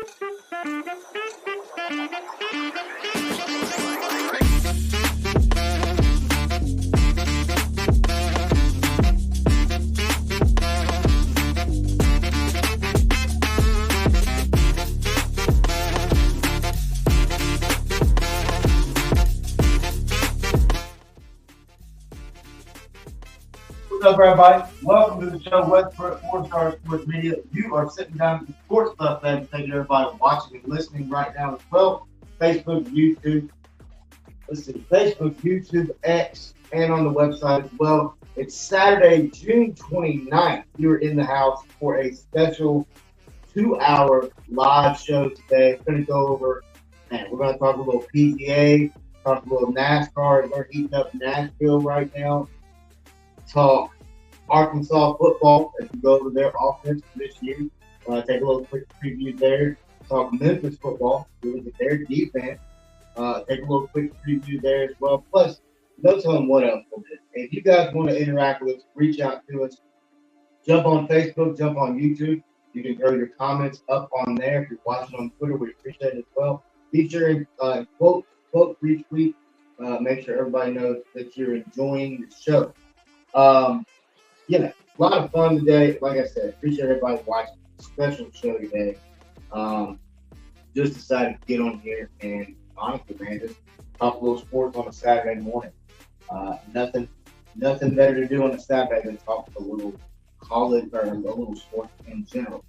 What's up, everybody? Welcome to the show, Westbrook 4-Star Sports Media. You are sitting down at the Sports Stuff Fed. Thank you, everybody, watching and listening right now as well. Facebook, YouTube, X, and on the website as well. It's Saturday, June 29th. You're in the house for a special 2-hour live show today. We're going to go over, we're going to talk a little PGA, talk a little NASCAR. They're heating up Nashville right now. Talk Arkansas football as we go over their offense for this year. Take a little quick preview there. Talk Memphis football, really look at their defense. Take a little quick preview there as well. Plus, no telling what else we'll do. If you guys want to interact with us, reach out to us. Jump on Facebook, jump on YouTube. You can throw your comments up on there. If you're watching on Twitter, we appreciate it as well. Be sure and quote, retweet. Make sure everybody knows that you're enjoying the show. A lot of fun today. Like I said, appreciate everybody watching. Special show today. Just decided to get on here and honestly, man, just talk a little sports on a Saturday morning. Nothing better to do on a Saturday than talk a little college or a little sports in general.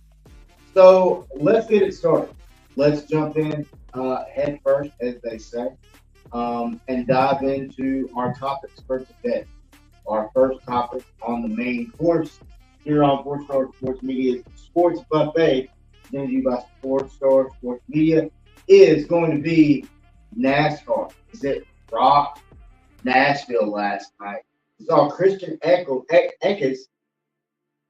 So let's get it started. Let's jump in head first, as they say, and dive into our topics for today. Our first topic on the main course here on 4-Star Sports Media's Sports Buffet, presented to you by 4-Star Sports Media, is going to be NASCAR. Is it rocked Nashville last night? We saw Christian Eckes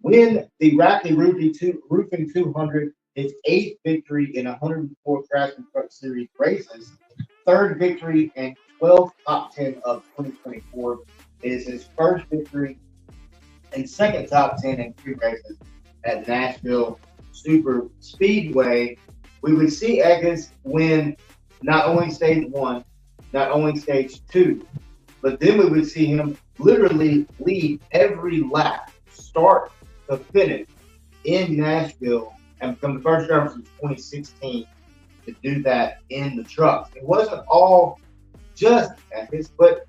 win the Rackley Roofing 200, his 8th victory in 104 Craftsman Truck Series races, 3rd victory and 12th top 10 of 2024. Is his first victory and 2nd top 10 in 3 races at Nashville Super Speedway. We would see Eckes win not only stage 1, not only stage 2, but then we would see him literally lead every lap, start to finish in Nashville, and become the first driver since 2016 to do that in the trucks. It wasn't all just Eckes, but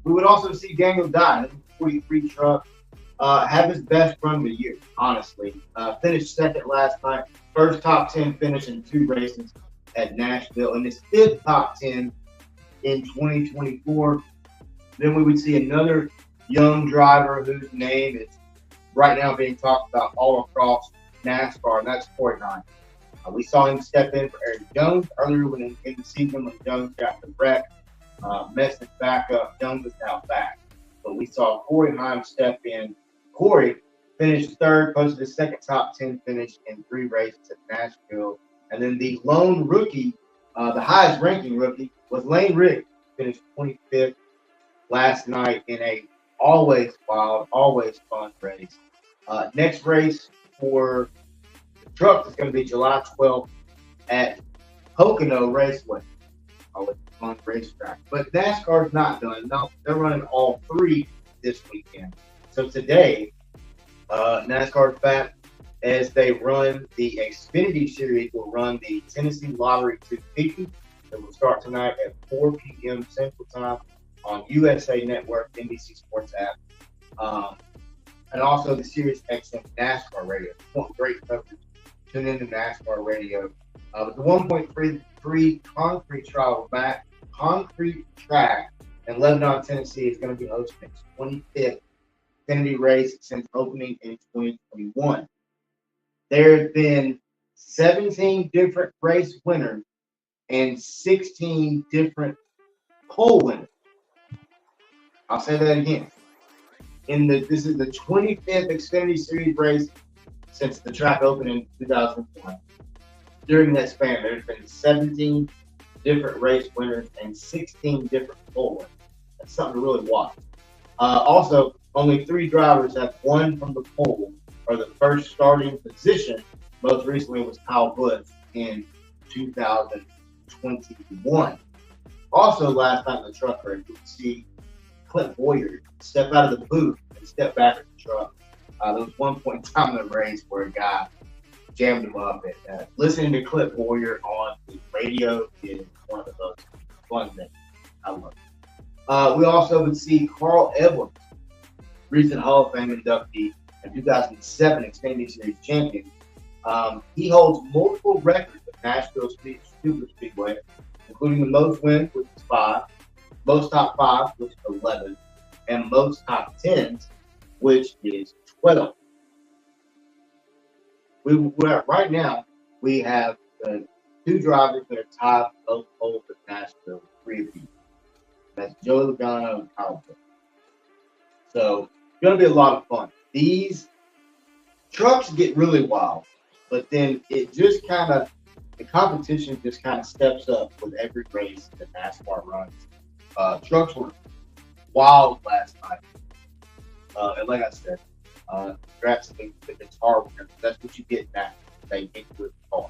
we would also see Daniel Dye, the 43 truck, have his best run of the year, honestly. Finished 2nd last night, first top 10 finish in 2 races at Nashville, and his 5th top 10 in 2024. Then we would see another young driver whose name is right now being talked about all across NASCAR, and that's Corey Heim. We saw him step in for Eric Jones earlier in the season when Jones got the wreck. Messed it back up. Jones was now back. But we saw Corey Heim step in. Corey finished 3rd, posted his 2nd top 10 finish in 3 races at Nashville. And then the lone rookie, the highest ranking rookie, was Lane Riggs. Finished 25th last night in a always wild, always fun race. Next race for the trucks is going to be July 12th at Pocono Raceway. On racetrack, but NASCAR's not done. No, they're running all 3 this weekend. So today, NASCAR's back as they run the Xfinity Series. Will run the Tennessee Lottery 250. It will start tonight at 4 p.m. Central Time on USA Network, NBC Sports app, and also the Sirius XM NASCAR Radio. Great coverage. Tune in to NASCAR Radio. With the 1.33 concrete track in Lebanon, Tennessee is going to be hosting its 25th Xfinity race since opening in 2021. There have been 17 different race winners and 16 different pole winners. I'll say that again. This is the 25th Xfinity Series race since the track opened in 2001. During that span, there's been 17 different race winners and 16 different pole winners. That's something to really watch. Also, only 3 drivers have won from the pole or the first starting position. Most recently was Kyle Busch in 2021. Also, last night in the truck race, we could see Clint Boyer step out of the booth and step back at the truck. There was one point in time in the race where a guy jammed him up. And listening to Clint Boyer on the radio is one of the most fun things. I love it. We also would see Carl Edwards, recent Hall of Fame inductee and 2007 Xfinity Series champion. He holds multiple records at Nashville Super Speedway, including the most wins, which is 5, most top 5, which is 11, and most top 10s, which is 12. Right now, we have 2 drivers that are tied both poles at Nashville, 3 of these. That's Joey Logano and Kyle Busch. So it's going to be a lot of fun. These trucks get really wild, but then it just kind of, the competition just kind of steps up with every race that NASCAR runs. Trucks were wild last night. And like I said, congrats to the guitar winner. That's what you get now. They get with the car.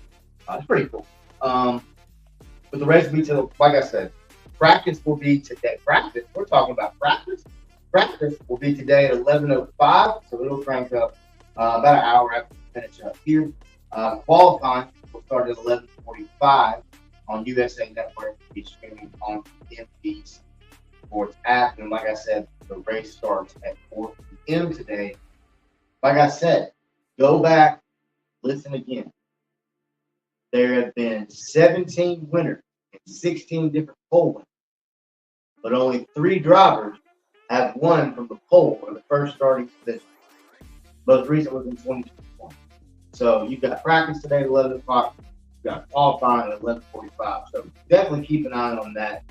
It's pretty cool. But the race will be till, like I said, practice will be today. Practice, we're talking about practice. Practice will be today at 11:05, so it'll crank up about an hour after we finish up here. Qualifying will start at 11:45 on USA Network. It'll be streaming on Memphis Sports app. And like I said, the race starts at 4 p.m. today. Like I said, go back, listen again. There have been 17 winners and 16 different pole winners, but only 3 drivers have won from the pole or the first starting position. Most recent was in 2021. So you've got practice today at 11 o'clock. You've got qualifying at 11:45. So definitely keep an eye on that.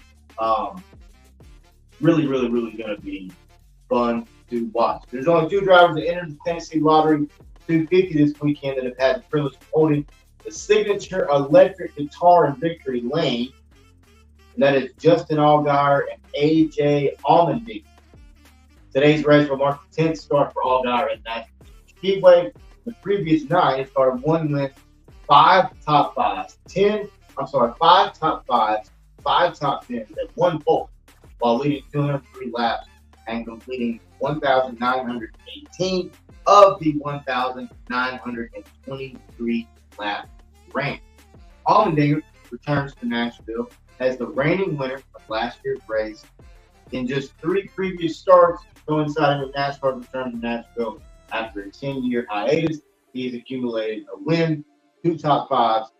Really going to be fun to watch. There's only 2 drivers that entered the Tennessee Lottery 250 this weekend that have had the privilege of holding the signature electric guitar in victory lane. And that is Justin Allgaier and AJ Allmendinger. Today's race will mark the 10th start for Allgaier at Nashville Speedway. The previous 9 started 1 win, 5 top 5s, 5 top 5s, 5 top 10s at 1 pole, while leading 203 laps and completing 1,918 of the 1,923 lap range. Allmendinger returns to Nashville as the reigning winner of last year's race. In just 3 previous starts coinciding with NASCAR's return to Nashville after a 10-year hiatus, he has accumulated a win, 2 top 5s,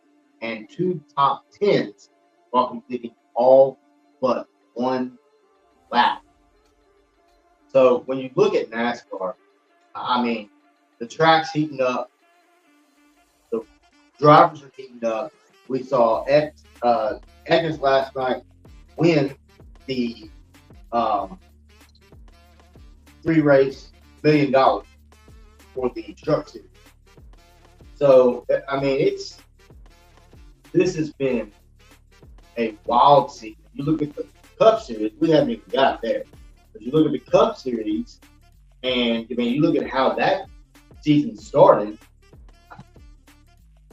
and 2 top 10s while completing all but 1 lap. So when you look at NASCAR, I mean, the track's heating up, the drivers are heating up. We saw Ekins last night win the 3-race $1 million for the truck series. So I mean, this has been a wild season. You look at the Cup Series, we haven't even got there. But you look at the Cup Series, and I mean, you look at how that season started.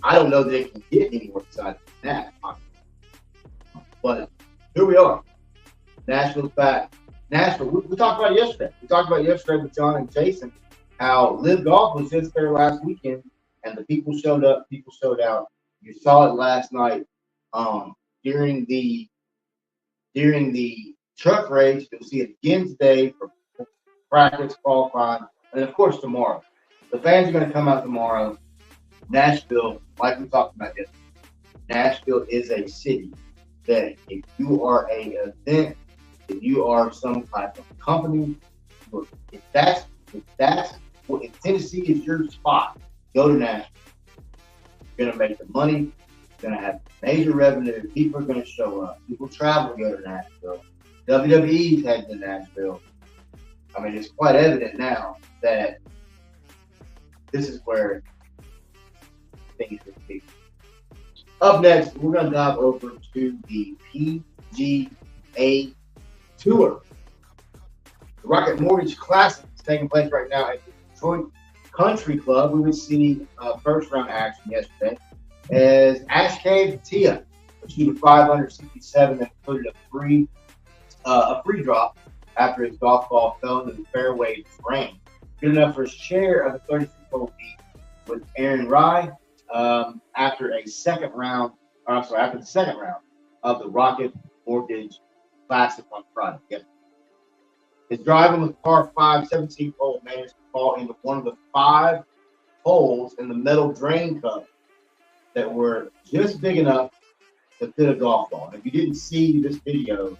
I don't know that it can get any more exciting than that. But here we are. Nashville's back. Nashville, we talked about it yesterday. We talked about it yesterday with John and Jason, how Live Golf was just there last weekend, and the people showed up, people showed out. You saw it last night during the truck race. You'll see it again today for practice, qualifying, and of course tomorrow. The fans are going to come out tomorrow. Nashville, like we talked about yesterday, Nashville is a city that if you are an event, if you are some type of company, if Tennessee is your spot, go to Nashville. You're going to make the money. You're going to have major revenue. People are going to show up. People travel to go to Nashville. WWE's heading to Nashville. I mean, it's quite evident now that this is where things will be. Up next, we're going to dive over to the PGA Tour. The Rocket Mortgage Classic is taking place right now at the Detroit Country Club. We would see first round action yesterday. As Ash Cave Tia, shooting 567 and included a free drop after his golf ball fell into the fairway drain. Good enough for his share of the 36-hole lead with Aaron Rye after a second round, or I'm sorry, after the second round of the Rocket Mortgage Classic on Friday. Yep. His driving with par 5, 17th hole managed to fall into one of the 5 holes in the metal drain cup that were just big enough to fit a golf ball. If you didn't see this video,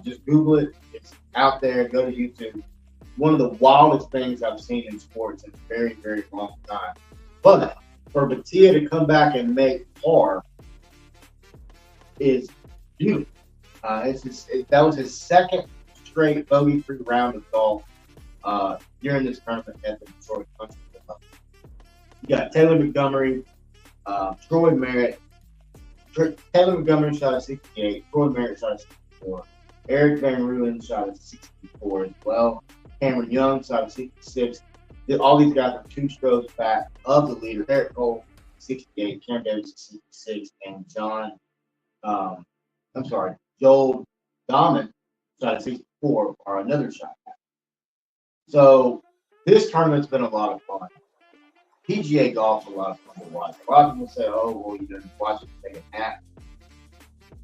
just Google it. It's out there. Go to YouTube. One of the wildest things I've seen in sports in a very, very long time. But for Batia to come back and make par is beautiful. That was his second straight bogey-free round of golf during this tournament at the Detroit Country Club. You got Taylor Montgomery, Troy Merritt. Taylor Montgomery shot a 68. Troy Merritt shot a 64. Eric Van Ruin shot a 64 as well. Cameron Young shot a 66. All these guys are 2 strokes back of the leader. Eric Cole, 68. Cameron Davis, 66. And Joel Dahman shot a 64 or another shot back. So this tournament's been a lot of fun. PGA golf's a lot of fun to watch. A lot of people say, "Oh, well, you know, watch it and take a nap."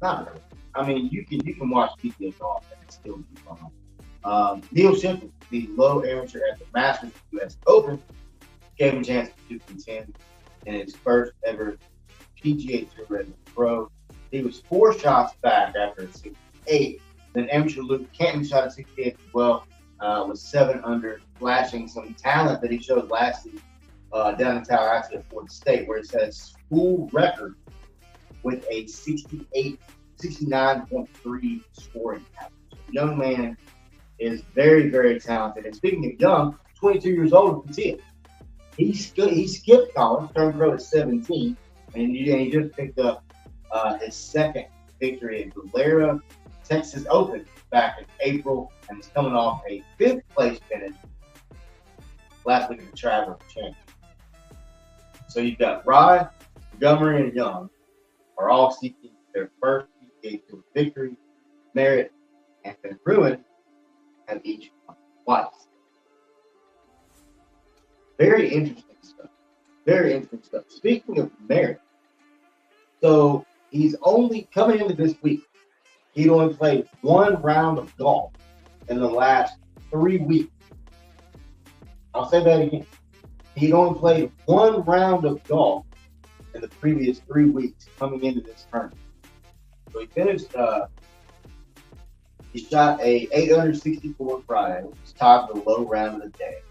Not really. I mean, you can watch PGA golf and it's still be fun. Neil Sheffield, the low amateur at the Masters U.S. Open, gave him a chance to contend in his first ever PGA Tour as a pro. He was 4 shots back after a 68. Then amateur Luke Canton shot a 68 as well, with 7 under, flashing some talent that he showed last season down in Tallahassee at Florida State, where it says school record with a 69.3 scoring average. The young man is very, very talented. And speaking of young, 22 years old with Batia. He skipped college, turned pro at 17, and he just picked up his second victory at Valera Texas Open back in April, and he's coming off a 5th place finish last week at the Travelers Championship. So you've got Rye, Montgomery, and Young are all seeking their first PGA Tour victory. Merritt and Van Ruin have each won twice. Very interesting stuff. Very interesting stuff. Speaking of Merritt, so he's only coming into this week. He'd only played 1 round of golf in the last 3 weeks. I'll say that again. He'd only played 1 round of golf in the previous 3 weeks coming into this tournament. So he finished, he shot a 864 Friday, which was tied for the low round of the day.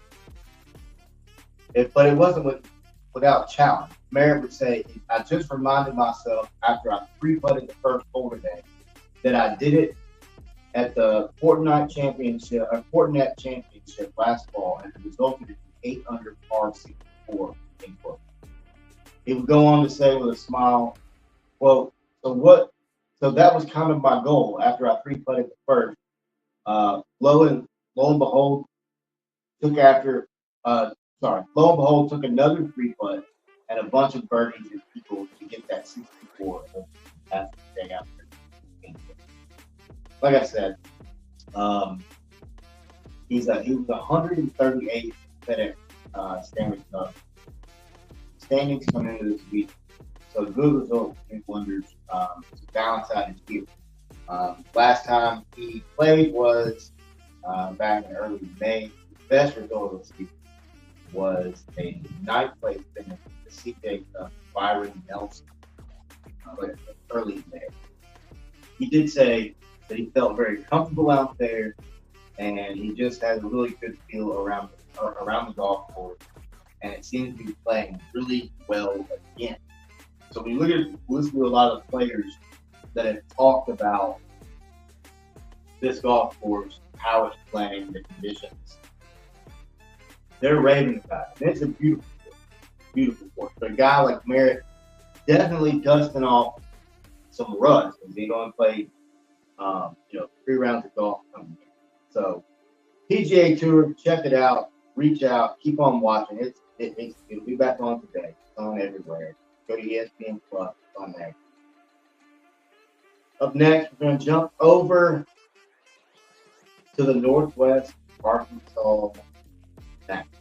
But it wasn't without challenge. Merritt would say, I just reminded myself after I 3-putted the first hole today that I did it at the Fortinet Championship last fall, and it resulted in 8 under par 64. He would go on to say with a smile, "Well, so that was kind of my goal after I 3-putted the first. Lo and behold, took another 3-putt and a bunch of birdies and people to get that 64 after the day after." Like I said, he was 138th FedEx Stanley Cup standings coming into this week. So good result in wonders to balance out his year. Last time he played was back in early May. The best result of the season was a 9th place finish in the CJ Cup, Byron Nelson, early in May. He did say that he felt very comfortable out there, and he just has a really good feel around the golf course, and it seems to be playing really well again. So when you listen to a lot of players that have talked about this golf course, how it's playing, the conditions, they're raving about it. And it's a beautiful course. But a guy like Merritt definitely dusting off some rust because he only played 3 rounds of golf coming in. So PGA Tour, check it out, reach out, keep on watching. It'll be back on today. It's on everywhere. Go to ESPN Plus on there. Up next, we're going to jump over to the Northwest Arkansas Nationals.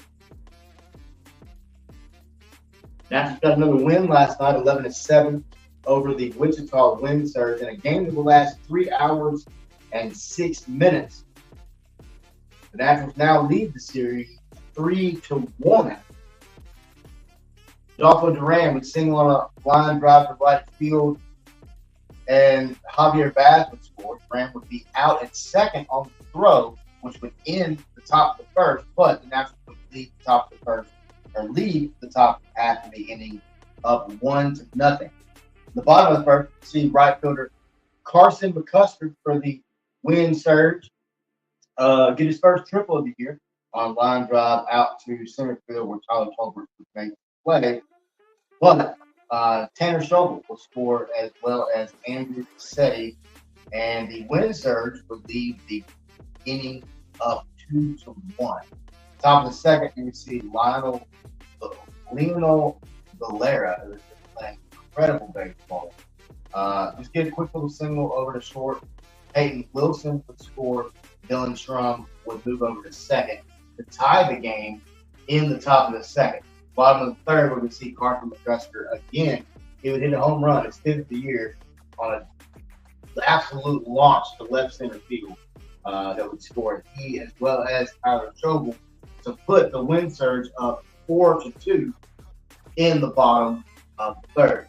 Nationals got another win last night, 11-7, over the Wichita Wind Surge in a game that will last 3 hours and 6 minutes. The Nationals now lead the series 3-1. Adolfo Duran would single on a line drive to right field, and Javier Vaz would score. Duran would be out at second on the throw, which would end the top of the first, but the Nationals would lead the top of the first, or lead the top after the inning up 1-0. The bottom of the first, you see right fielder Carson McCusker for the Wind Surge get his first triple of the year on line drive out to center field where Tyler Tolbert would make the play. But Tanner Schobel will score as well as Andrew Cassetti, and the Wind Surge would lead the inning up 2-1. Top of the second, you see Lionel Valera, who is playing incredible baseball. Just get a quick little single over to short. Peyton Wilson would score. Dylan Strum would move over to second to tie the game in the top of the second. Bottom of the third, where we see Carson McCusker again. He would hit a home run, his 5th of the year, on an absolute launch to left center field that would score. He, as well as Tyler Schobel, to put the Wind Surge up 4-2 in the bottom of the third.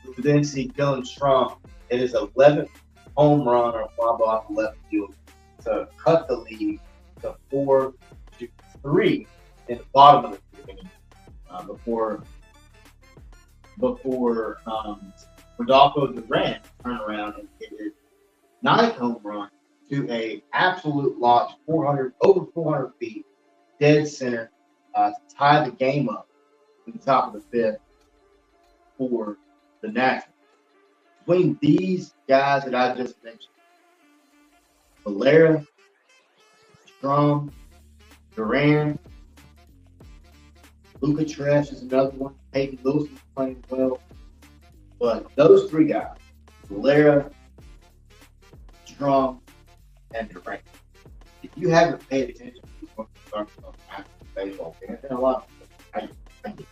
We would then see Dylan Strum hit his 11th home run or fly ball off the left field to cut the lead to 4-3 in the bottom of the inning before Rodolfo Duran turned around and hit his 9th home run to a absolute launch, over 400 feet, dead center, to tie the game up in the top of the 5th for the Nationals. Between these guys that I just mentioned, Valera, Strum, Duran, Luca Tresh is another one. Peyton Wilson's playing well. But those three guys, Valera, Strum, and Duran, if you haven't paid attention to these baseball fans, and a lot of them,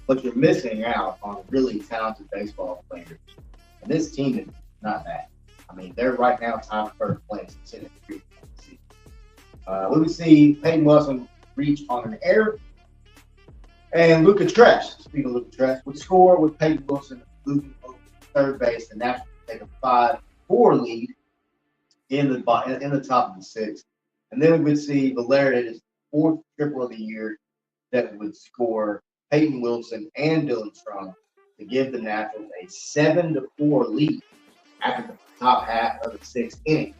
but you're missing out on really talented baseball players. And this team is not that. I mean, they're right now tied for first place. We would see Peyton Wilson reach on an error, and Luca Tresh, speaking of Luca Tresh, would score with Peyton Wilson moving over to third base, and that's take a 5-4 lead in the top of the 6th. And then we would see Valera hit his 4th triple of the year that would score Peyton Wilson and Dylan Strum to give the Nationals a 7-4 lead after the top half of the 6th inning.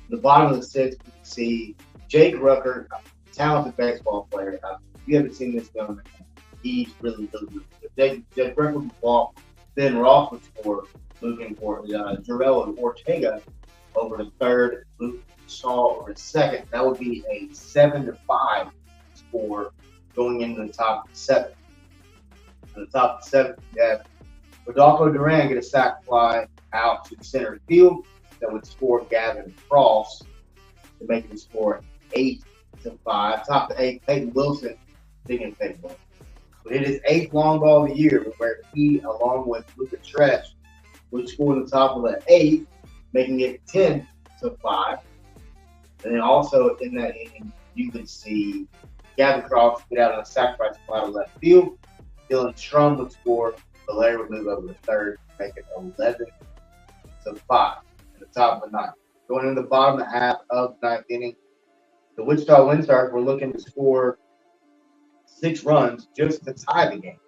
The bottom of the 6th, you can see Jake Rucker, a talented baseball player. If you haven't seen this young man, he's really good. Jake Rucker would walk, then Ross would score, moving for Jarrell Ortega over to third, Luke Shaw over to second. That would be a 7-5 score going into the top of the 7th. In the top of the 7th, you have Rodolfo Duran get a sac fly out to center field that would score Gavin Cross to make him score 8-5. Top of the 8th, Peyton Wilson, Peyton Wilson, would hit his 8th long ball of the year, where he, along with Luca Tresh, would score in the top of the 8th, making it 10-5. And then also in that inning, you could see Gavin Cross get out on a sacrifice fly to left field. Dylan Strum would score. Valera would move over to third, make it 11-5 in the top of the 9th. Going into the bottom half of the 9th inning, the Wichita Wind Stars were looking to score 6 runs just to tie the game.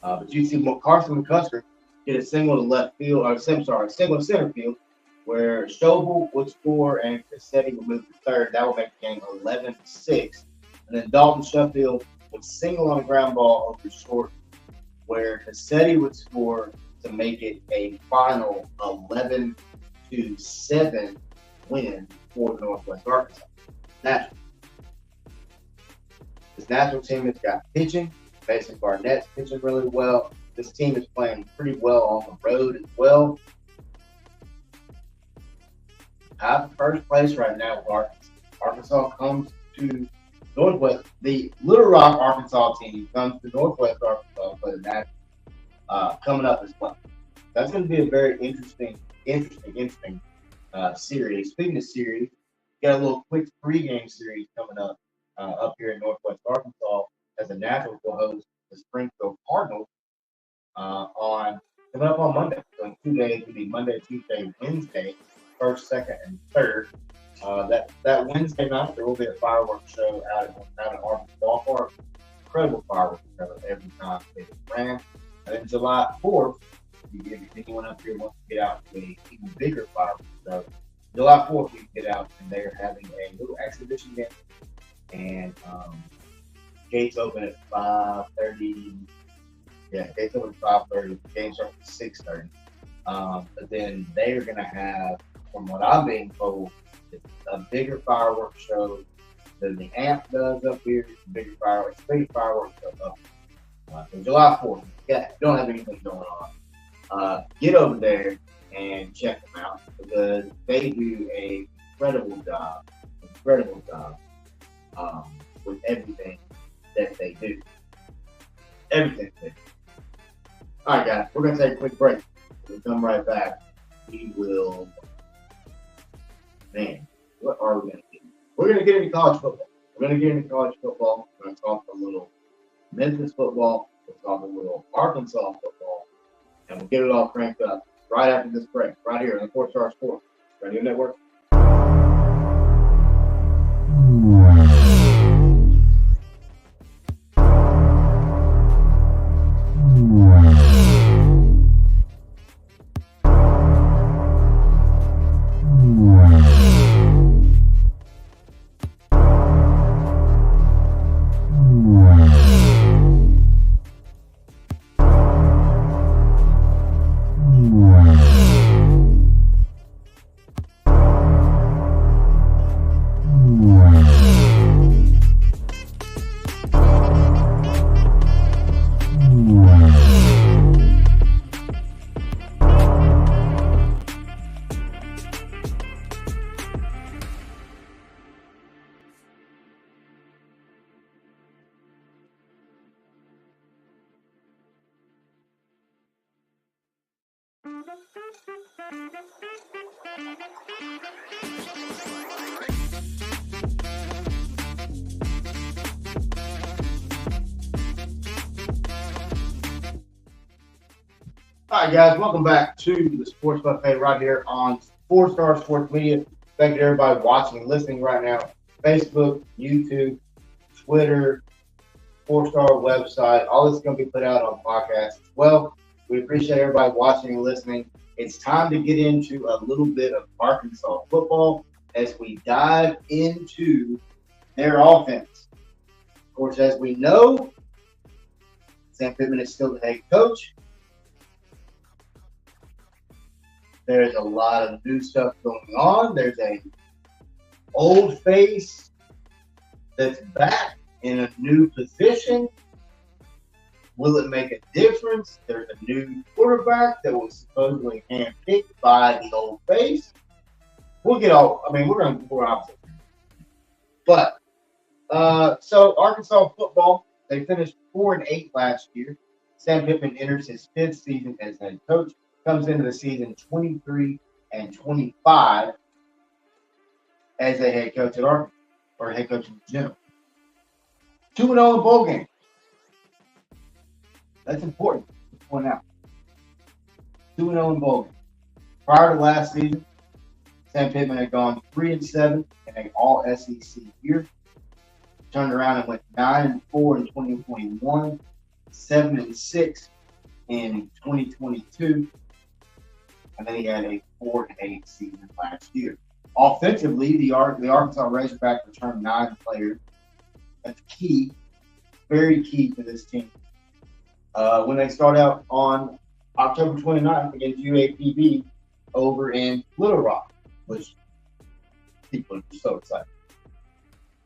But you see Carson McCusker get a single to left field, or single to center field, where Schobel would score and Cassetti would move to third. That would make the game 11-6. And then Dalton Sheffield would single on a ground ball over short, where Cassetti would score to make it a final 11-7 win for the Northwest Arkansas Nationals. This national team has got pitching, Mason Barnett's pitching really well. This team is playing pretty well on the road as well. First place right now with Arkansas. Arkansas comes to Northwest. The Little Rock, Arkansas team comes to Northwest Arkansas for the national coming up as well. That's going to be a very interesting series. Speaking of series, got a little quick pregame series coming up here in Northwest Arkansas as the Nationals will host the Springfield Cardinals coming up on Monday. So in 2 days, it'll be Monday, Tuesday, Wednesday, first, second, and third. That Wednesday night, there will be a fireworks show out at Arkansas Ballpark. Incredible fireworks show every time it is ran. And then July 4th, if anyone up here wants to get out to an even bigger fireworks show, July 4th, you can get out, and they're having a little exhibition game. And gates open at 5:30. Yeah, gates open at 5:30. Game starts at 6:30. But then they are going to have, from what I'm being told, it's a bigger fireworks show than the AMP does up here. It's a bigger fireworks show up here. So July 4th, don't have anything going on. Get over there and check them out because they do an incredible job with everything that they do. Everything they do. All right, guys, we're going to take a quick break. We'll come right back. We will, what are we going to do? We're going to get into college football. We're going to talk a little Memphis football. We'll talk a little Arkansas football. And we'll get it all cranked up right after this break, right here on the 4-Star Sports Radio Network. All right, guys, welcome back to the Sports Buffet right here on 4-Star Sports Media. Thank you to everybody watching and listening right now. Facebook, YouTube, Twitter, 4-Star website. All this is going to be put out on podcasts as well. We appreciate everybody watching and listening. It's time to get into a little bit of Arkansas football as we dive into their offense. Of course, as we know, Sam Pittman is still the head coach. There's a lot of new stuff going on. There's a old face that's back in a new position. Will it make a difference? There's a new quarterback that was supposedly handpicked by the old face. We're going to go opposite. But, so Arkansas football, they finished 4-8 last year. Sam Pittman enters his 5th season as head coach. Comes into the season 23-25 as a head coach at Arkansas, or head coach in general. 2-0 in bowl games. That's important to point out. 2-0 in bowl games. Prior to last season, Sam Pittman had gone 3-7 in an all-SEC year. Turned around and went 9-4 in 2021, 7-6 in 2022. And then he had a 4-8 season last year. Offensively, the Arkansas Razorback returned 9 players. That's key, very key to this team. When they start out on October 29th against UAPB over in Little Rock, which people are so excited.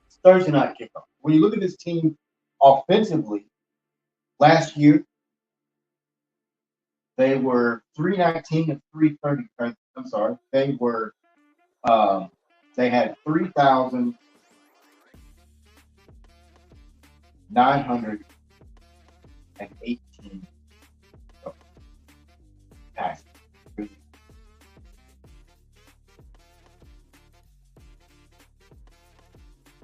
It's Thursday night kickoff. When you look at this team offensively, Last year, they were 319 and 330. I'm sorry, um, they had 3,918 passes.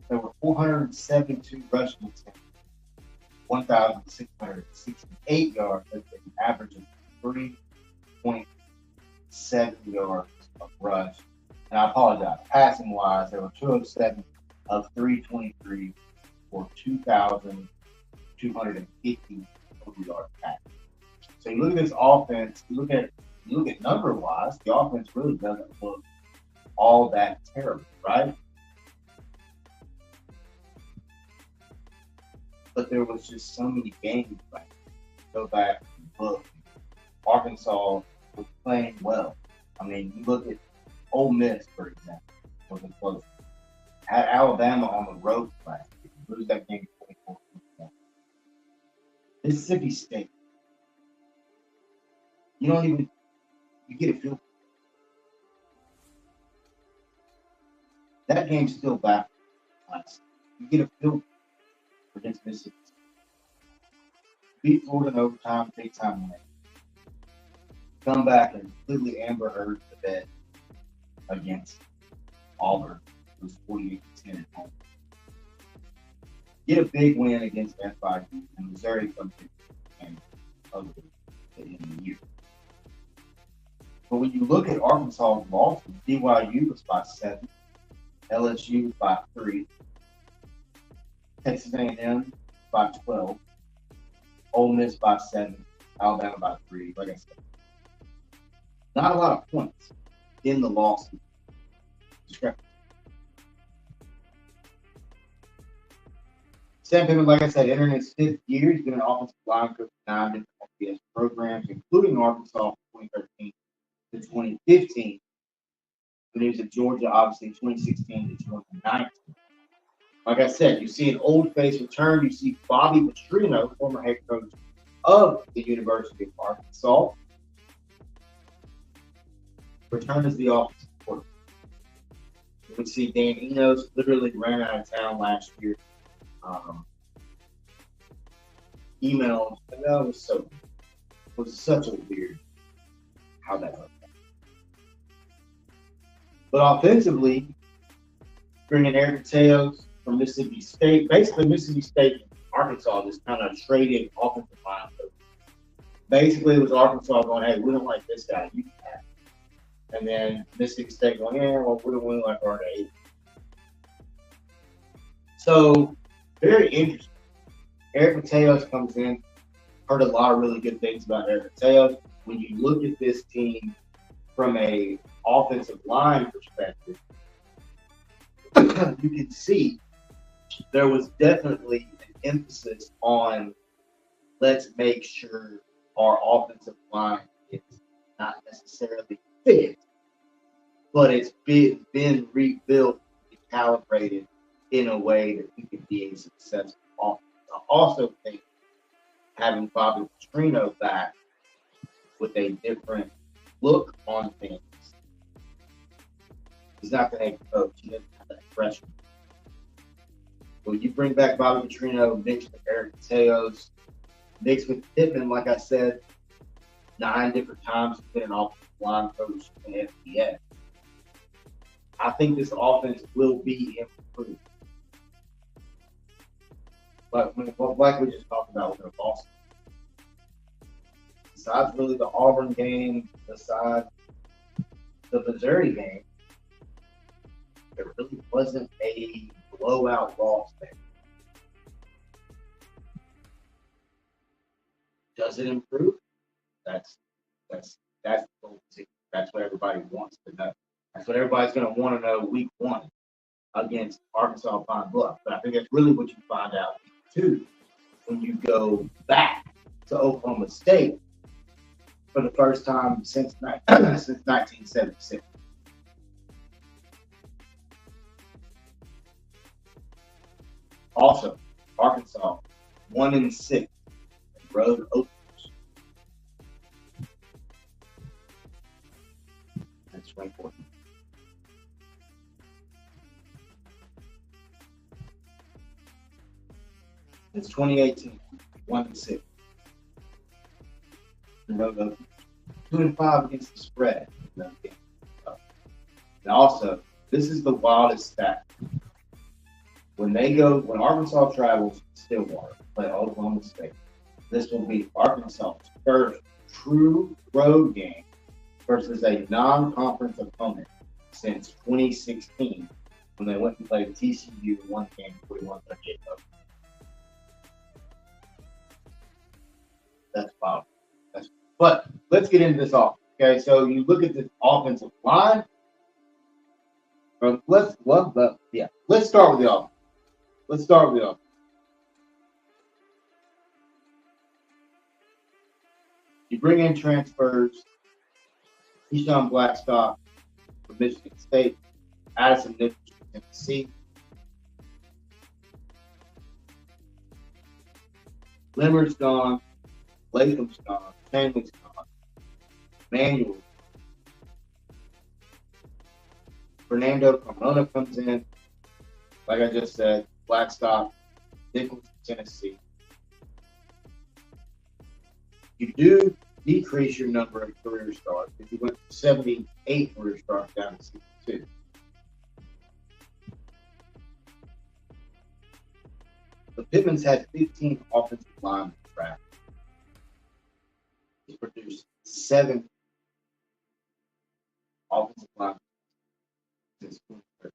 There were 472 rushing attempts, 1,668 yards, an average of 3.7 yards of rush. And I apologize, passing wise, there were 207 of 323 for 2,250 total yards passed. So you look at this offense, you look at number wise, the offense really doesn't look all that terrible, right? But there was just so many games like go back and look. Arkansas was playing well. I mean, you look at Ole Miss, for example, wasn't close. Had Alabama on the road last year, lose that game 24-1. Mississippi State, you don't even you get a feel. That game's still back. You get a feel against Mississippi State. Beat Florida in overtime, big time win. Come back and completely Amber Heard the bed against Auburn. It was 48-10 at home. Get a big win against FIU, and Missouri comes in ugly at the end of the year. But when you look at Arkansas's losses, BYU was by 7, LSU was by 3, Texas A&M by 12, Ole Miss by 7, Alabama by 3. Like I said, not a lot of points in the losses. Sam Pittman, like I said, entering his 5th year. He's been an offensive line coach for 9 different FBS programs, including Arkansas from 2013 to 2015. When he was at Georgia, obviously 2016 to 2019. Like I said, you see an old face return. You see Bobby Petrino, former head coach of the University of Arkansas, return as the offensive coordinator. We see Dan Enos literally ran out of town last year. Emails, and that was such a weird how that worked. But offensively, bringing Eric Mateos from Mississippi State, basically Mississippi State and Arkansas just kind of traded offensive line. Basically, it was Arkansas going, "Hey, we don't like this guy, you can have it." And then Mississippi State going, "Yeah, well, we don't like our eight." So very interesting. Eric Mateos comes in. Heard a lot of really good things about Eric Mateos. When you look at this team from a offensive line perspective, you can see there was definitely an emphasis on let's make sure our offensive line is not necessarily fit, but it's been rebuilt and calibrated in a way that we can be a successful offense. I also think having Bobby Petrino back with a different look on things. He's not the head coach. He doesn't have that pressure. When you bring back Bobby Petrino, mixed with Eric Mateos, mixed with Pittman, like I said, 9 different times he's been an offensive line coach in the FBS. I think this offense will be improved. But like we just talked about with their losses. Besides really the Auburn game, besides the Missouri game, there really wasn't a blowout loss there. Does it improve? That's the goal. That's what everybody wants to know. That's what everybody's going to want to know week 1 against Arkansas Pine Bluff. But I think that's really what you find out too when you go back to Oklahoma State for the first time since 1976. Also, Arkansas 1-6 in road openers. That's 2014. It's 2018. 1-6. Road openers. 2-5 against the spread. And also, this is the wildest stat. When Arkansas travels to Stillwater to play Oklahoma State, this will be Arkansas's first true road game versus a non-conference opponent since 2016 when they went and played TCU in one game 41-38. That's wild. But let's get into this offense. Okay, so you look at this offensive line. Let's start with the offense. Let's start with the offense. You bring in transfers. Keyshawn Blackstock from Michigan State. Addison Nichols from Tennessee. Limmer's gone. Latham's gone. Stanley's gone. Manuel. Fernando Carmona comes in. Like I just said, Blackstock, Nichols, Tennessee. You do decrease your number of career starts if you went from 78 career starts down to 62. The Pittman's had 15 offensive linemen drafted. He's produced 7 offensive linemen since 2013.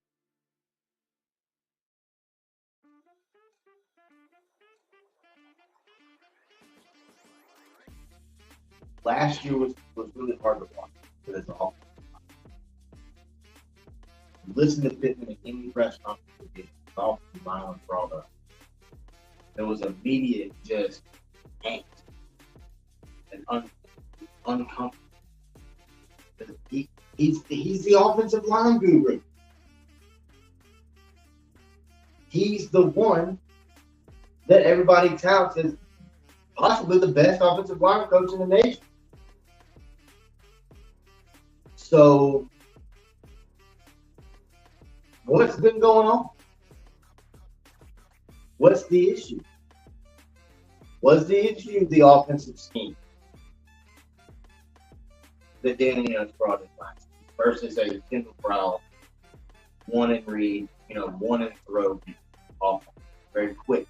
Last year was really hard to watch for this offensive line. Listen to Pittman in any press conference he did. The offensive line was brought up. There was immediate just angst and uncomfortable. He's the offensive line guru. He's the one that everybody touts as possibly the best offensive line coach in the nation. So, what's been going on? What's the issue? Was the issue the offensive scheme that Danny has brought in last versus a Kendall Brown, one and read, one and throw offense, very quick.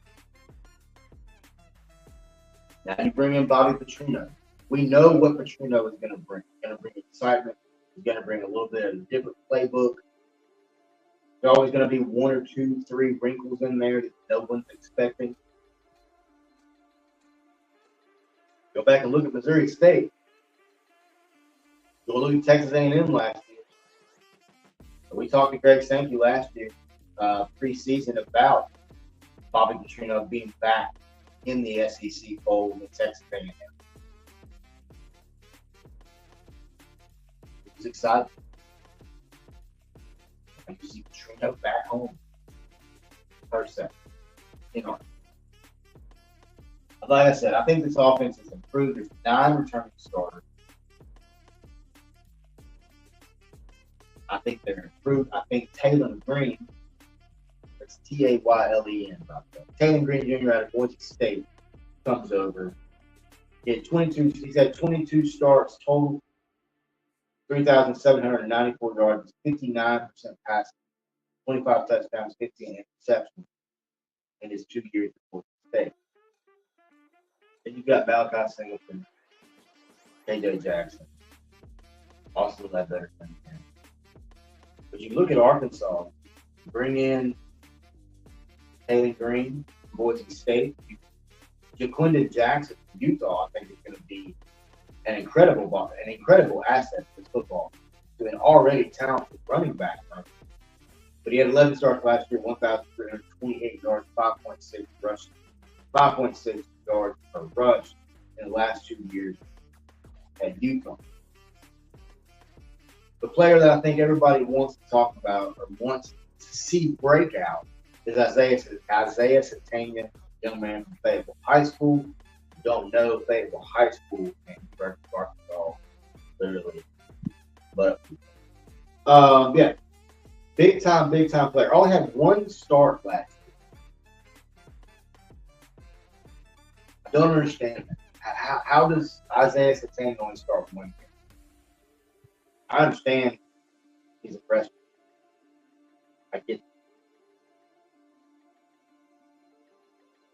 Now you bring in Bobby Petrino. We know what Petrino is going to bring. He's going to bring excitement. He's going to bring a little bit of a different playbook. There's always going to be 1 or 2, 3 wrinkles in there that no one's expecting. Go back and look at Missouri State. Go look at Texas A&M last year. We talked to Greg Sankey last year, preseason, about Bobby Petrino being back in the SEC fold with Texas A&M. He was excited. And you see Petrino back home. First set. Like I said, I think this offense has improved. There's 9 returning starters. I think they're improved. I think Taylon Green, that's Taylen, Taylon Green Jr. out of Boise State comes over. He's had 22 starts total, 3,794 yards, 59% passing, 25 touchdowns, 15 interceptions in his 2 years at Boise State. And you've got Malachi Singleton, KJ Jackson, Austin Ledbetter. But you look at Arkansas, bring in Taylon Green, Boise State, Jaquindon Jackson from Utah. I think is going to be an incredible asset to this football to an already talented running back. But he had 11 starts last year, 1,328 yards, 5.6 rushing, 5.6 yards per rush in the last 2 years at Utah. The player that I think everybody wants to talk about or wants to see breakout is Isaiah Satania, young man from Fayetteville High School. Don't know if they were high school and versus Arkansas, literally. But yeah, big time player. Only had one start last year. I don't understand that. How does Isaiah Satan only start one game? I understand he's a freshman. I get it.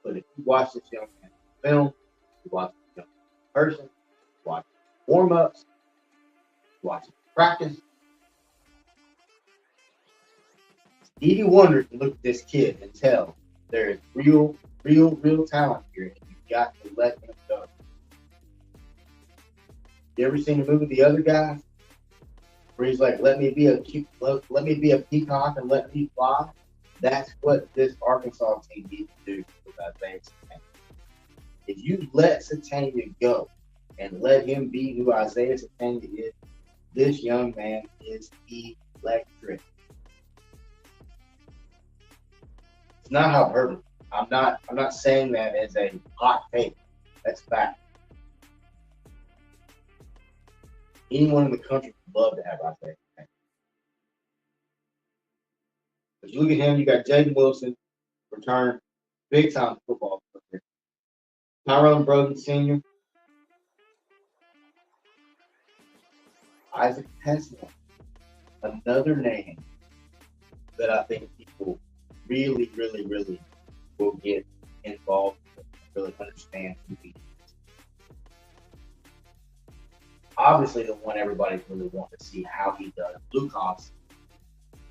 But if you watch this young man film, you watch this young person, you watch warm ups, you watch practice, Stevie Wonder can look at this kid and tell there is real talent here, and you've got to let him go. You ever seen the movie The Other Guy, where he's like, let me be a peacock and let me fly"? That's what this Arkansas team needs to do with Isaiah Satania. If you let Satania go and let him be who Isaiah Satania is, this young man is electric. It's not hyperbole. I'm not saying that as a hot take. That's fact. Anyone in the country would love to have Isaiah Satania. But you look at him, you got Jaden Wilson, return, big time football player. Tyrone Broden Sr., Isaac Tesla, another name that I think people really will get involved with, really understand who he is. Obviously, the one everybody really wants to see how he does. Lucas,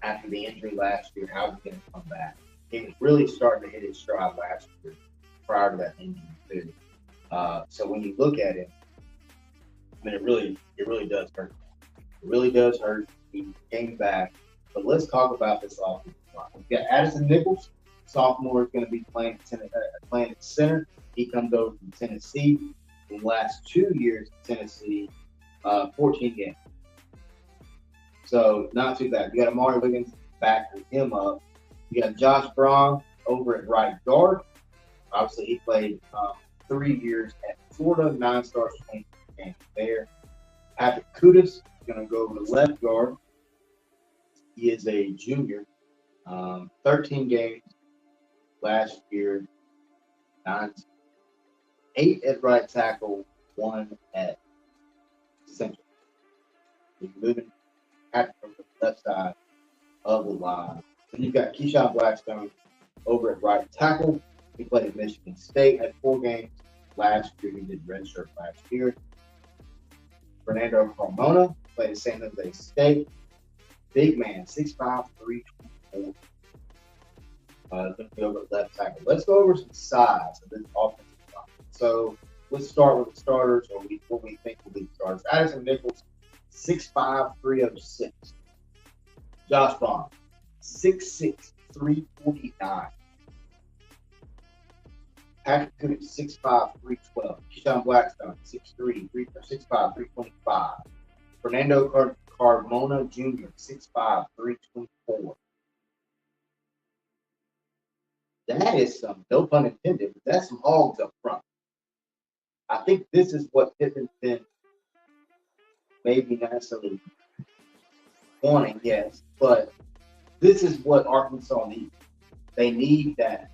after the injury last year, how's he going to come back? He was really starting to hit his stride last year prior to that injury too. So when you look at it, I mean, it really does hurt. It really does hurt. He came back. But let's talk about this offensive line. We've got Addison Nichols, sophomore, is going to be playing at center. He comes over from Tennessee. In the last 2 years, Tennessee, 14 games. So not too bad. You got Amari Wiggins backing him up. You got Josh Braun over at right guard. Obviously, he played 3 years at Florida, 9 stars, 20 games there. Patrick Kudus is going to go over to left guard. He is a junior, 13 games last year, 8 at right tackle, 1 at center. He's moving Patrick from the left side of the line. Then you've got Keyshawn Blackstone over at right tackle. He played at Michigan State, had 4 games last year. He did redshirt last year. Fernando Carmona played at San Jose State. Big man, 6'5", 324. Going to be over at left tackle. Let's go over some size of this offensive line. So let's start with the starters, or what we think will be the starters. Addison Nichols, 6'5", 306. Josh Braun, 6'6", 349. Patrick Kudus, 6'5", 312. Keyshawn Blackstone, 6'5", 325. Fernando Carmona Jr., 6'5", 324. That is some, no pun intended, but that's some hogs up front. I think this is what Pittman's been maybe not necessarily wanting, yes, but this is what Arkansas needs. They need that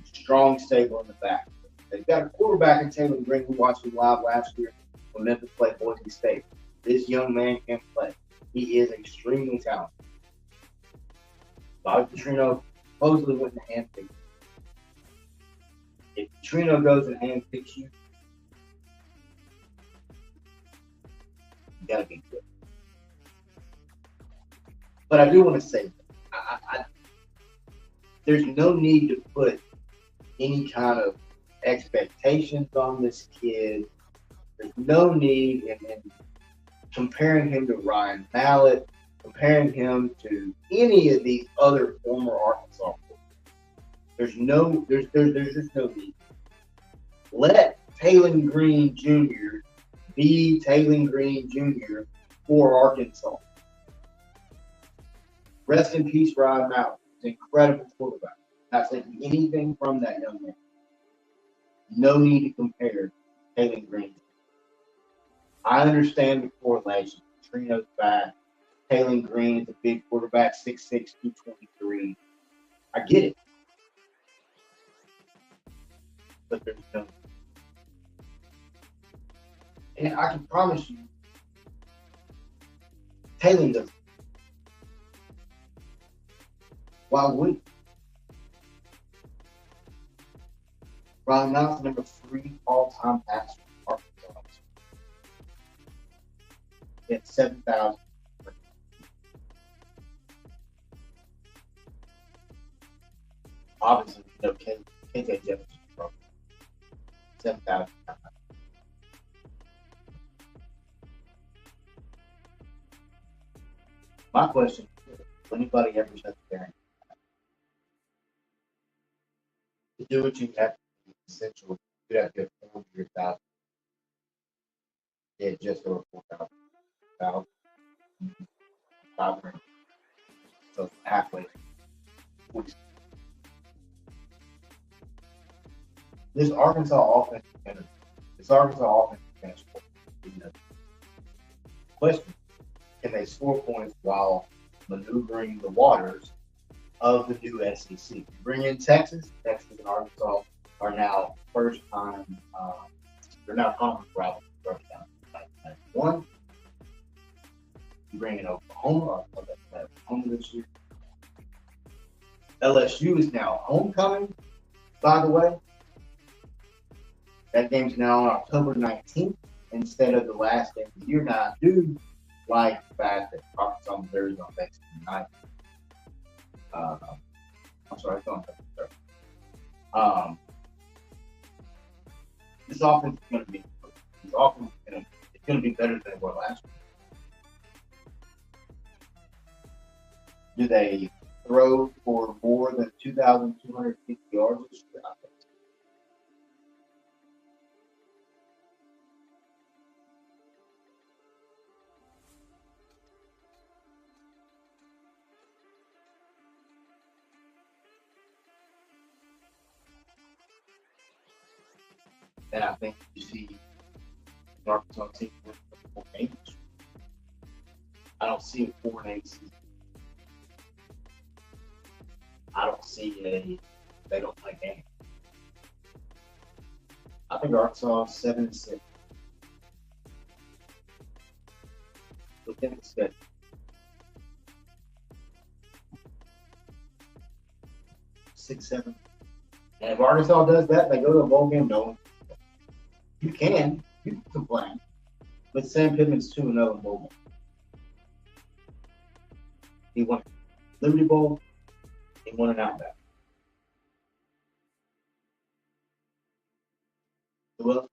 strong stable in the back. They've got a quarterback in Taylor Green who watched him live last year when Memphis played Boise State. This young man can play. He is extremely talented. Bobby Petrino supposedly went and handpicked him. If Petrino goes and handpicks you, you gotta be good. But I do want to say, there's no need to put any kind of expectations on this kid. There's no need in comparing him to Ryan Mallett, comparing him to any of these other former Arkansas players. There's just no need. Let Taylor Green Jr. be Taylor Green Jr. for Arkansas. Rest in peace, Ryan Mallett. He's an incredible quarterback. Not taking anything from that young man. No need to compare Taylor Green. I understand the correlation. Trino's back. Taylor Green is a big quarterback, 6'6", 223. I get it. But there's no. And I can promise you, Taylor doesn't. Why would Ron Mouse, number 3 all-time passer for Arkansas. He had 7,000. Obviously, KJ Jefferson from 7,000. My question is, will anybody ever set the parent? To do what you have to be essential, you have to get 400,000. Yeah, just over 4,000. 500. So halfway. This Arkansas offense is finished. Question: can they score points while maneuvering the waters of the new SEC? You bring in Texas and Arkansas are now first time. They're now conference rivals first time. 1991. You bring in Oklahoma. Oklahoma this year. LSU is now homecoming. By the way, that game's now on October 19th instead of the last game of the year. Now, I do like the fact that Arkansas Missouri is on Thanksgiving night. I'm sorry, it's on Thanksgiving. This offense is going to be. This offense is going to be better than it was last year. Do they throw for more than 2,250 yards this year? I think so. And I think you see the Arkansas team win 4 games. I don't see a 4-8 season. I don't see they don't play games. I think Arkansas is 7-6. Within the schedule. 6-7. And if Arkansas does that, they go to a bowl game. No, you can complain. But Sam Pittman's 2-0 in bowl game. He won Liberty Bowl. He won an Outback. Well,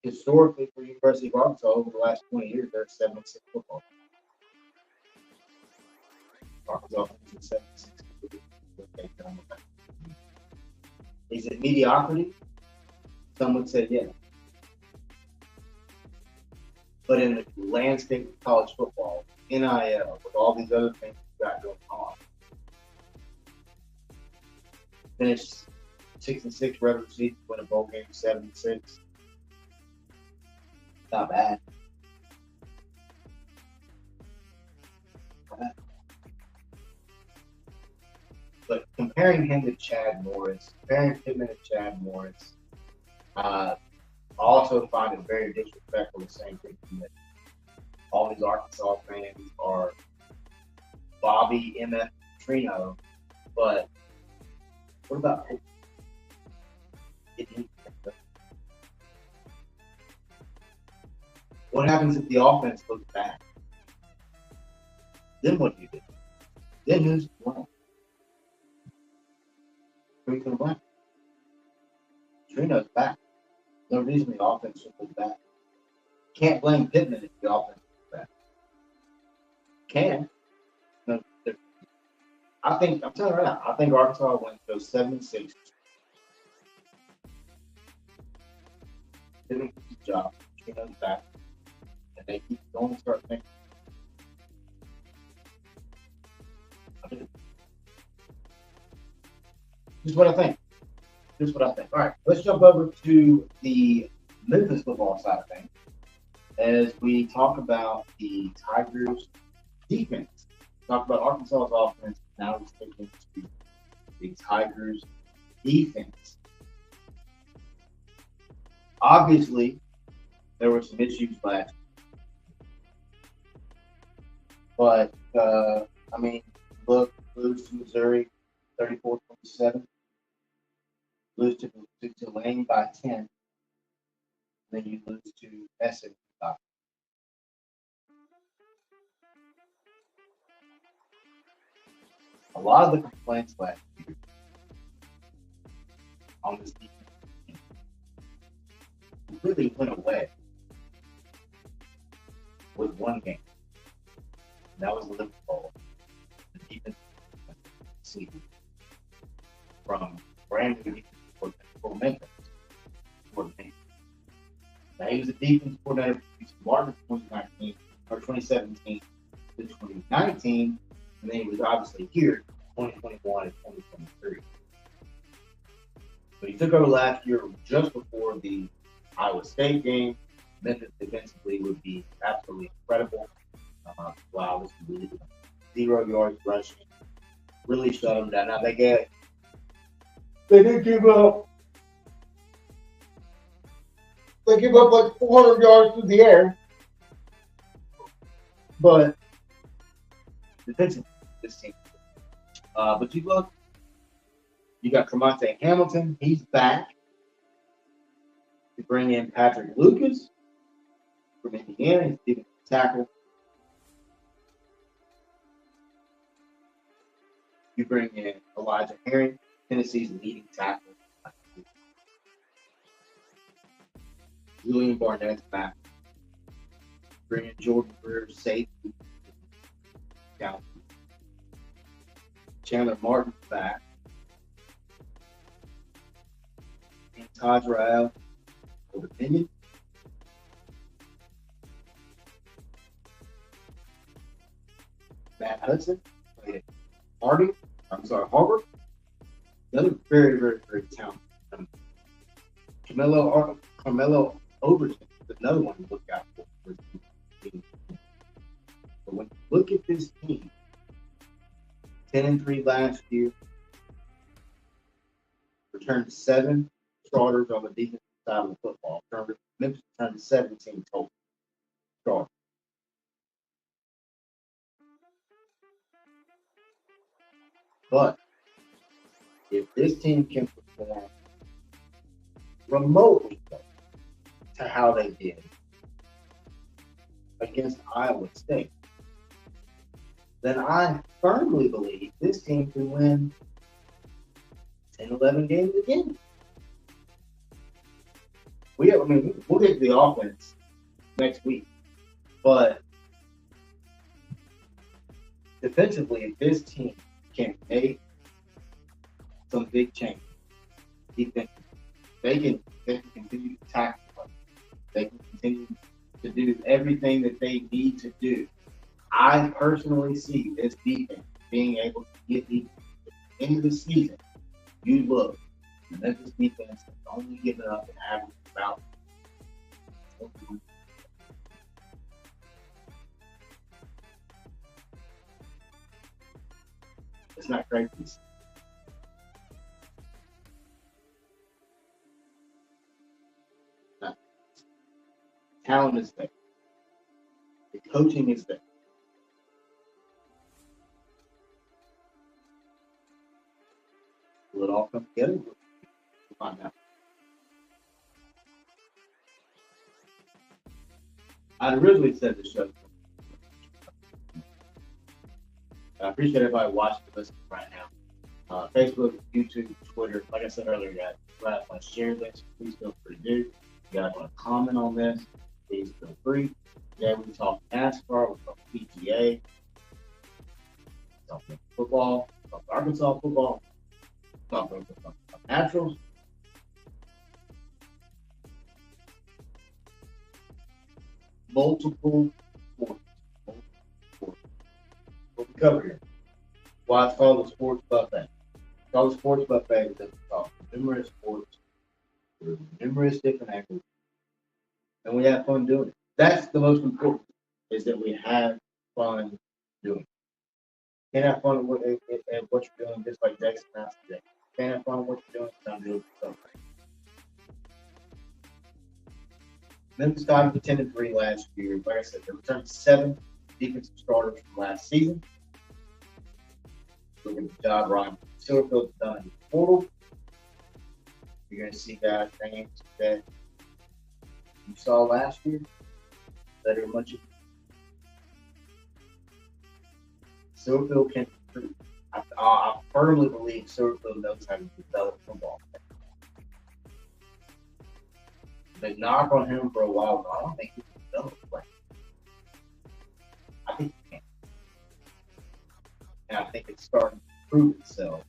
historically for University of Arkansas over the last 20 years, they're 7-6 football. Arkansas is 7-6. Is it mediocrity? Some would say yes. But in the landscape of college football, NIL, with all these other things we've got going on, finished 6-6 regular season, win a bowl game 7-6. Not bad. But comparing him to Chad Morris, comparing Pittman to Chad Morris, I also find it very disrespectful to say that all these Arkansas fans are Bobby M.F. Trino, but what about Pittman? What happens if the offense looks bad? Then what do you do? Then who's to blame? Who's going to blame? Trino's back. No reason the offense should be back. Can't blame Pittman if the offense is back. Can. No, I'm telling you right now, I think Arkansas wins those 7-6. Pittman keeps his job. Trino's back. And they keep going and start thinking. This is what I think. Just what I think. All right, let's jump over to the Memphis football side of things as we talk about the Tigers' defense. Talk about Arkansas's offense. Now let's take into the Tigers' defense. Obviously, there were some issues last year. But, look, lose to Missouri 34-27. Lose to Tulane by 10. Then you lose to SMU by 5. A lot of the complaints last year on this defense really went away with one game. And that was the Liberty Bowl. The defense season from brand new defense for Memphis. Now he was a defense coordinator for Martin 2017 to 2019, and then he was obviously here 2021 and 2023. But he took over last year just before the Iowa State game. Memphis defensively would be absolutely incredible. Wow, this is 0 yards rushing. Really shut them down. Now they did give up. They give up like 400 yards through the air. But defensively, this team. But you look, you got Tremonte Hamilton. He's back. You bring in Patrick Lucas from Indiana. He's defensive tackle. You bring in Elijah Herring, Tennessee's leading tackle. Julian Barnett's back. Bring in Jordan Greer, safety. Chandler Martin's back. And Taj Rael, Old Opinion. Matt Hudson played at Harvard. Another very, very, very talented. Carmelo Overton is another one to look out for. But when you look at this team, 10-3 last year, returned 7 starters on the defensive side of the football. Memphis returned 17 total starters. But if this team can perform remotely to how they did against Iowa State, then I firmly believe this team can win 10, 11 games again. We'll get to the offense next week. But defensively, if this team can make some big changes, they can continue to tackle. They can continue to do everything that they need to do. I personally see this defense being able to get the end of the season. You look, the Memphis defense has only given up an average of about 21. It's not crazy. Talent is there. The coaching is there. Will it all come together? We'll find out. I'd originally said this show. I appreciate everybody watching and listening right now. Facebook, YouTube, Twitter. Like I said earlier, guys, if you guys want to share this, please feel free to do. If you guys want to comment on this, please feel free. Yeah, we talk NASCAR, we talk PGA, we talk football, we talk Arkansas football, we talk Naturals. Multiple sports. What we cover here. Why it's called the sports buffet. It's called the sports buffet because we talk numerous sports, through numerous different activities, and we have fun doing it. That's the most important, is that we have fun doing it. Can't have fun at what you're doing, just like Jason asked today. Can't have fun with what you're doing, it's time to do something. Memphis got to 10-3 last year. Like I said, they returned 7 defensive starters from last season. Look at the job Ryan Silverfield's done in the portal. You're going to see guys names that you saw last year that are much. Silverfield can improve. I firmly believe Silverfield knows how to develop football. They knock on him for a while, but I don't think he can develop play. I think he can. And I think it's starting to prove itself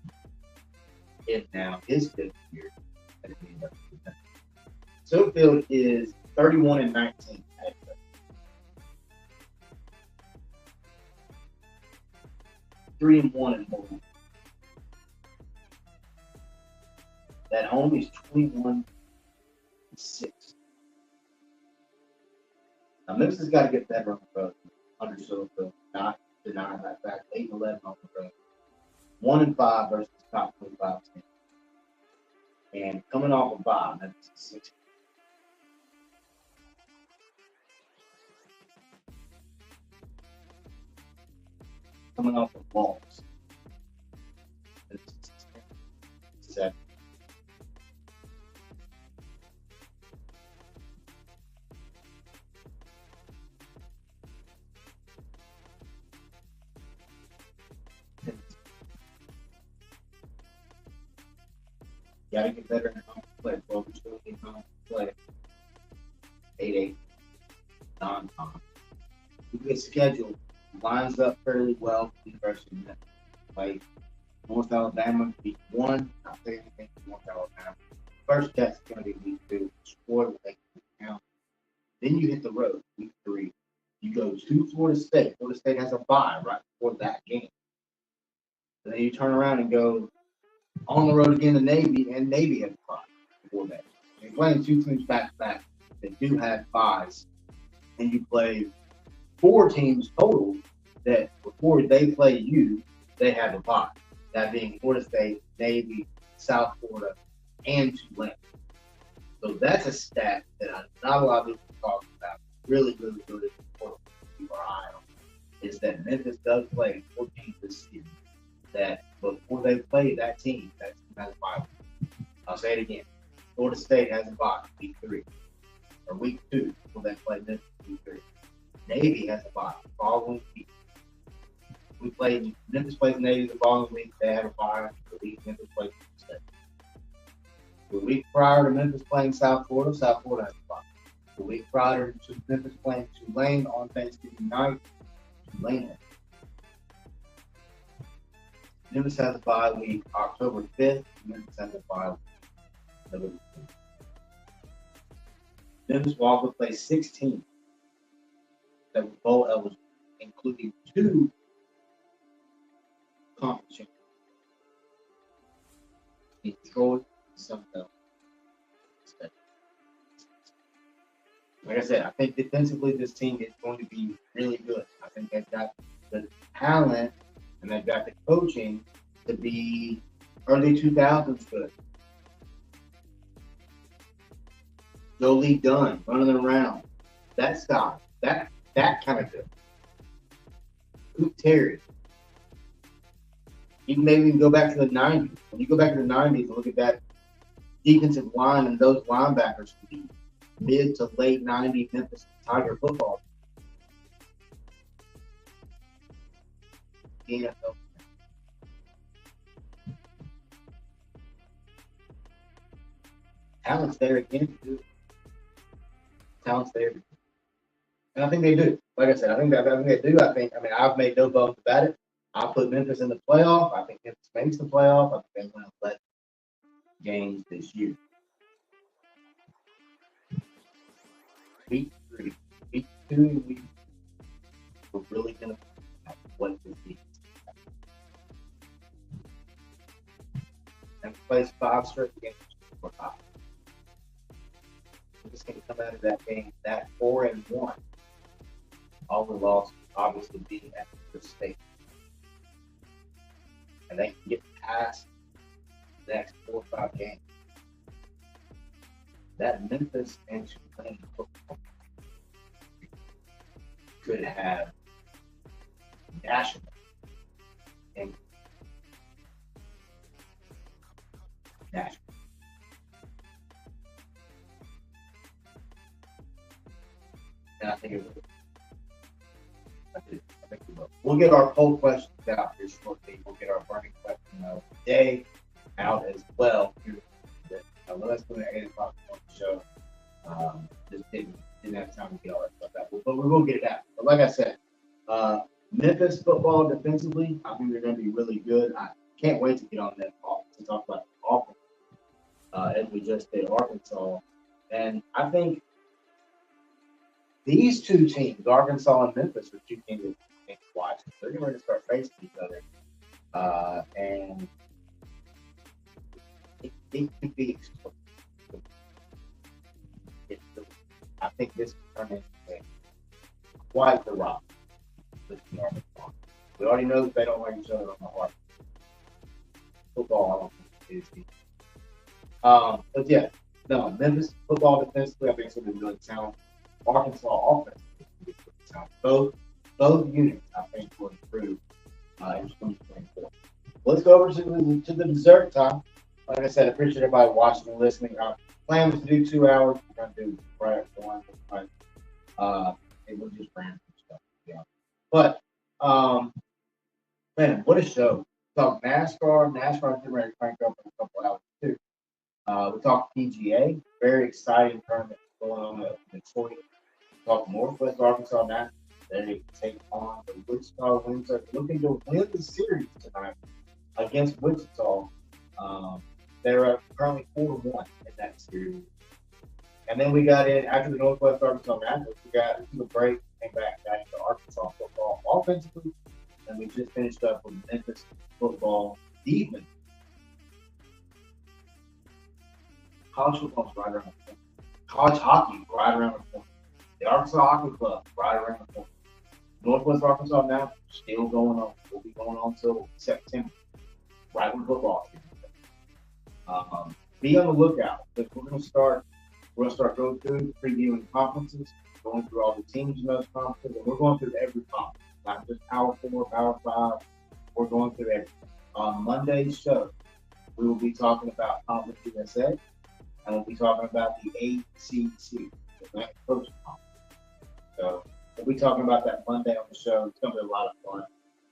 in now his 5th year at the University. Silverfield is 31-19 at 3-1 in home. That home is 21-6. Now Memphis has got to get better on the road under Silverfield. Not deny that fact. 8-11 on the road. 1-5 versus top 25 teams. And coming off a bye, Memphis is 6. Coming off of balls. 7. You gotta get better in home play, bro. We still need home play. 8-8. Non-con. Good schedule. Lines up fairly well for the University of Memphis. Like North Alabama, week 1. Not saying anything for North Alabama. First test is going to be week 2. Score will take into account. Then you hit the road, week 3. You go to Florida State. Florida State has a bye right before that game. And then you turn around and go on the road again to Navy, and Navy has a bye before that. You're playing 2 teams back to back that do have byes. And you play 4 teams total that before they play you, they have a bye. That being Florida State, Navy, South Florida, and Tulane. So that's a stat that not a lot of people talk about. Really, really, really important to keep our eye on. Is that Memphis does play 4 teams this season that before they play that team has a bye. I'll say it again. Florida State has a bye week 3 or week 2 before they play Memphis week 3. Navy has a bye the following week. Memphis plays Navy the following week. They have a bye. The week Memphis plays State. The week prior to Memphis playing South Florida has a bye. The week prior to Memphis playing Tulane on Thanksgiving night, Tulane has. Memphis has a bye week October 5th. Memphis has a bye week November 5th. Memphis will also play 6 teams that were bowl eligible, including 2 conference champions. Detroit and Sunbelt. Like I said, I think defensively this team is going to be really good. I think they've got the talent and they've got the coaching to be early 2000s good. Jolie Dunn running around. That style. That kind of good. Coop Terry. You can maybe go back to the 90s. When you go back to the 90s and look at that defensive line and those linebackers to be mid to late 90s Memphis Tiger football. NFL. Talent's there again, too. Talent's there. And I think they do. Like I said, I think they do. I've made no bones about it. I'll put Memphis in the playoff. I think Memphis makes the playoff. I think they win 11 games this year. Week 3, week 2, and week 4, we're really going to find out what this is. plays 5 straight games for 5. We're just going to come out of that game that 4-1. All the losses obviously being at the state. And they can get past the next 4 or 5 games. That Memphis and Tulane football could have national and national. And I think it will. I think we will. We'll get our poll questions out here shortly. We'll get our burning question of the day out as well. Let us do an 8 o'clock on the show. Just didn't have time to get all that stuff out. But we will get it out. But like I said, Memphis football defensively, I think they're going to be really good. I can't wait to get on that to talk about the offense as we just did Arkansas. And I think these 2 teams, Arkansas and Memphis, are 2 teams that you can watch. They're going to start facing each other. And it could be explosive. I think this could turn into quite the rock. We already know that they don't like each other on the heart. Football, I don't think it is. But yeah, no, Memphis football defensively, I think it's going to be really talented. Arkansas offense is going to be really talented. Both units, I think, will improve in 2024. Let's go over to the dessert time. Like I said, I appreciate everybody watching and listening. Our plan was to do 2 hours. We're going to do right after 1. It was just random stuff. Yeah. But, man, what a show. We talked NASCAR. NASCAR's getting ready to crank up in a couple hours, too. We talked PGA. Very exciting tournament going on in Detroit. We talked Northwest Arkansas now. They take on the Wichita Wings. Looking to win the series tonight against Wichita. They're currently 4-1 in that series. And then we got in, after the Northwest Arkansas matchup, we took a break, came back to Arkansas football offensively, and we just finished up with Memphis football defense. College football's right around the corner. College hockey right around the corner. The Arkansas Hockey Club right around the corner. Northwest Arkansas now still going on. Will be going on until September. Right when football season. Be on the lookout because we're going to start going through previewing conferences, going through all the teams in those conferences, and we're going through every conference, not just Power 4, Power 5. We're going through everything. On Monday's show, we will be talking about Conference USA, and we'll be talking about the ACC, the Atlantic Coast Conference. So we'll be talking about that Monday on the show. It's going to be a lot of fun.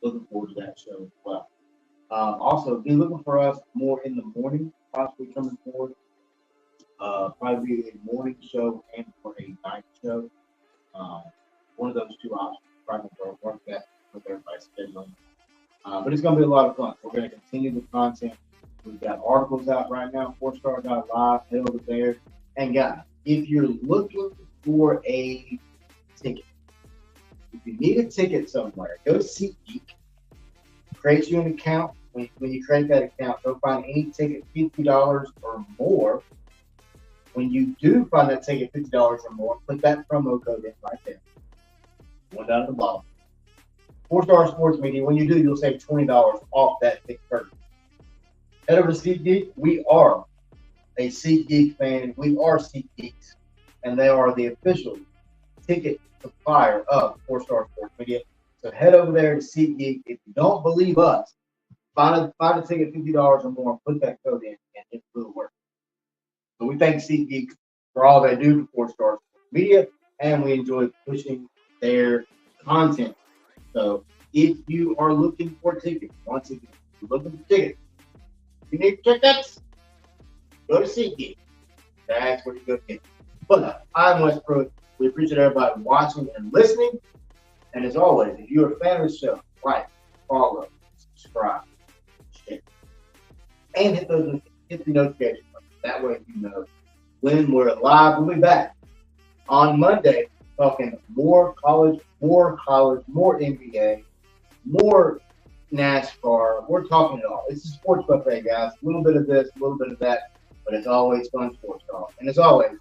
Looking forward to that show as well. Also, be looking for us more in the morning, possibly coming forward. Probably be a morning show and for a night show. One of those 2 options. Probably going to work that with everybody's scheduling. But it's going to be a lot of fun. We're going to continue the content. We've got articles out right now, 4star.live, head over there. And guys, if you're looking for a ticket, if you need a ticket somewhere, go to SeatGeek. Create you an account. When you create that account, go find any ticket $50 or more. When you do find that ticket $50 or more, put that promo code in right there. One down at the bottom. 4-Star Sports Media. When you do, you'll save $20 off that ticket purchase. Head over to SeatGeek. We are a SeatGeek fan. We are SeatGeeks, and they are the official ticket supplier of 4-Star Sports Media. So head over there to SeatGeek. If you don't believe us, find a ticket $50 or more, put that code in, and it will work. So we thank SeatGeek for all they do for 4-Star Media, and we enjoy pushing their content. So if you are looking for tickets, once again, if you're looking for tickets, you need tickets, go to SeatGeek. That's where you go get it. But I'm Westbrook. We appreciate everybody watching and listening. And as always, if you're a fan of the show, like, follow, subscribe, share, and hit the notification button. That way you know when we're live. We'll be back on Monday talking more college, more NBA, more NASCAR. We're talking it all. It's a sports buffet, guys. A little bit of this, a little bit of that, but it's always fun sports talk. And as always,